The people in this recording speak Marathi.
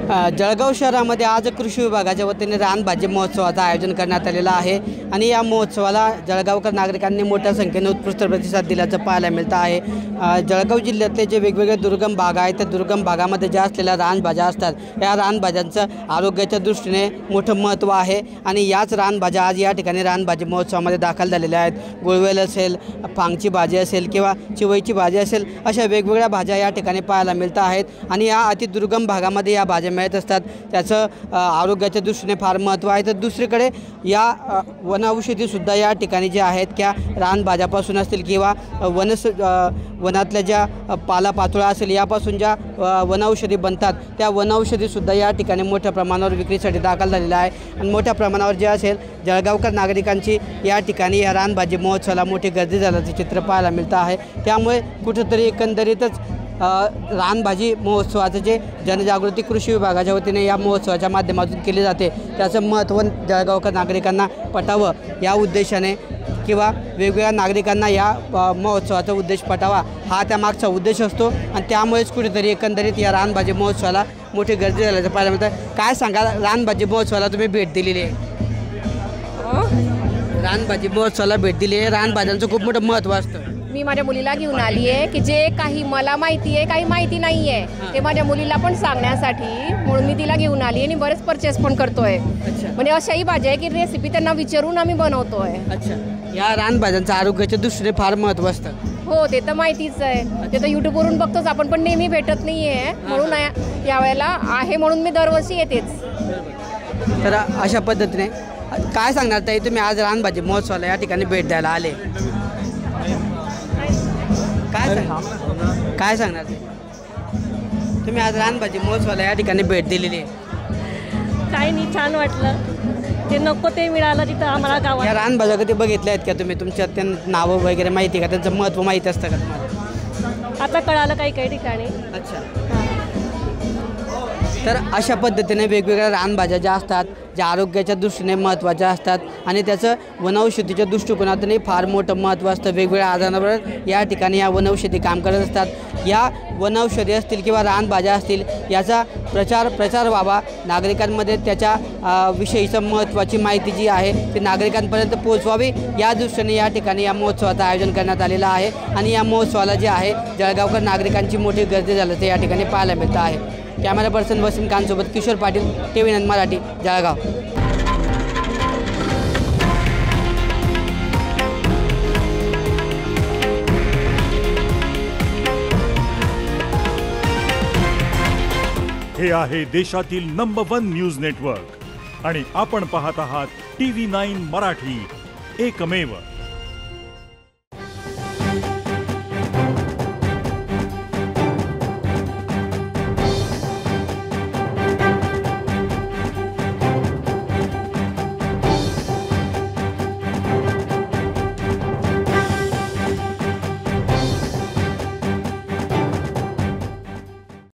जळगाव शहरामध्ये आज कृषी विभागाच्या वतीने रानभाजी महोत्सवाचं आयोजन करण्यात आलेलं आहे आणि या महोत्सवाला जळगावकर नागरिकांनी मोठ्या संख्येने उत्कृष्ट प्रतिसाद दिल्याचं पाहायला मिळतं आहे। जळगाव जिल्ह्यातले जे वेगवेगळे दुर्गम भाग आहेत त्या दुर्गम भागामध्ये ज्या असलेल्या रानभाज्या असतात या रानभाज्यांचं आरोग्याच्या दृष्टीने मोठं महत्त्व आहे आणि याच रानभाज्या आज या ठिकाणी रानभाजी महोत्सवामध्ये दाखल झालेल्या आहेत। गुळवेल असेल, फांगची भाजी असेल किंवा चिवईची भाजी असेल, अशा वेगवेगळ्या भाज्या या ठिकाणी पाहायला मिळत आहेत आणि या अतिदुर्गम भागामध्ये या भाज्या मिळत असतात। त्याचं आरोग्याच्या दृष्टीने फार महत्त्व आहे। तर दुसरीकडे या वनौषधीसुद्धा या ठिकाणी ज्या आहेत त्या रानभाज्यापासून असतील किंवा वनातल्या ज्या पालापाचोळा असेल यापासून ज्या वनौषधी बनतात त्या वनौषधीसुद्धा या ठिकाणी मोठ्या प्रमाणावर विक्रीसाठी दाखल झालेल्या आहे आणि मोठ्या प्रमाणावर जे असेल जळगावकर नागरिकांची या ठिकाणी या रानभाजी महोत्सवाला मोठी गर्दी झाल्याचं चित्र पाहायला मिळतं आहे। त्यामुळे कुठंतरी एकंदरीतच रानभाजी महोत्सवाचं जे जनजागृती कृषी विभागाच्या वतीने या महोत्सवाच्या माध्यमातून केली जाते त्याचं महत्त्व जळगावकर नागरिकांना पटावं या उद्देशाने किंवा वेगवेगळ्या नागरिकांना या महोत्सवाचा उद्देश पटावा हा त्यामागचा उद्देश असतो आणि त्यामुळेच कुठेतरी एकंदरीत या रानभाजी महोत्सवाला मोठी गर्दी झाल्याचं पाहायला मिळतं। काय सांगाल, रानभाजी महोत्सवाला तुम्ही भेट दिलेली आहे, रानभाजी महोत्सवाला भेट दिली आहे, रानभाज्यांचं खूप मोठं महत्त्व असतं। मी माझ्या मुलीला घेऊन आली आहे की जे काही मला माहिती आहे काही माहिती नाही आहे ते माझ्या मुलीला पण सांगण्यासाठी म्हणून मी तिला घेऊन आली आणि बरेच परचेस पण करतोय। म्हणजे अशाही भाज्या आहे की रेसिपी त्यांना विचारून आम्ही बनवतोय। अच्छा, या रानभाज्यांचं आरोग्याच्या दृष्टीने फार महत्त्व असतं। हो, ते तर माहितीच आहे, ते तर यूट्यूबवरून बघतोच आपण, पण नेहमी भेटत नाही आहे म्हणून यावेळेला आहे म्हणून मी दरवर्षी येतेच। तर अशा पद्धतीने काय सांगणार ताई, तुम्ही आज रानभाजी महोत्सवाला या ठिकाणी भेट द्यायला आले, काय सांगणार तुम्ही आज रानभाजी महोत्सवाला या ठिकाणी भेट दिलेली आहे? काही नाही, छान वाटलं, ते नको ते मिळालं तिथं आम्हाला गावात। या रानभाज्या कधी बघितल्या आहेत का तुम्ही? तुमच्या त्यांना नावं वगैरे माहिती का, त्यांचं महत्त्व माहीत असतं का तुम्हाला? आता कळालं काही काही ठिकाणी। अच्छा, तर अशा पद्धतीने वेगवेगळ्या रानभाज्या ज्या असतात ज्या आरोग्याच्या दृष्टीने महत्त्वाच्या असतात आणि त्याचं वनौषधीच्या दृष्टिकोनातूनही फार मोठं महत्त्व असतं। वेगवेगळ्या आजारांवर या ठिकाणी या वनौषधी काम करत असतात। या वनौषधी असतील किंवा रानभाज्या असतील याचा प्रचार व्हावा, नागरिकांमध्ये त्याच्या विषयीचं महत्त्वाची माहिती जी आहे ती नागरिकांपर्यंत पोहोचवावी या दृष्टीने या ठिकाणी या महोत्सवाचं आयोजन करण्यात आलेलं आहे आणि या महोत्सवाला जे आहे जळगावकर नागरिकांची मोठी गर्दी झाल्याचं या ठिकाणी पाहायला मिळतं आहे। कॅमेरा पर्सन वसीम खानसोबत किशोर पाटील, TV9 मराठी, जळगाव। हे आहे देशातील नंबर 1 न्यूज नेटवर्क आणि आपण पाहत आहात TV9 मराठी, एकमेव।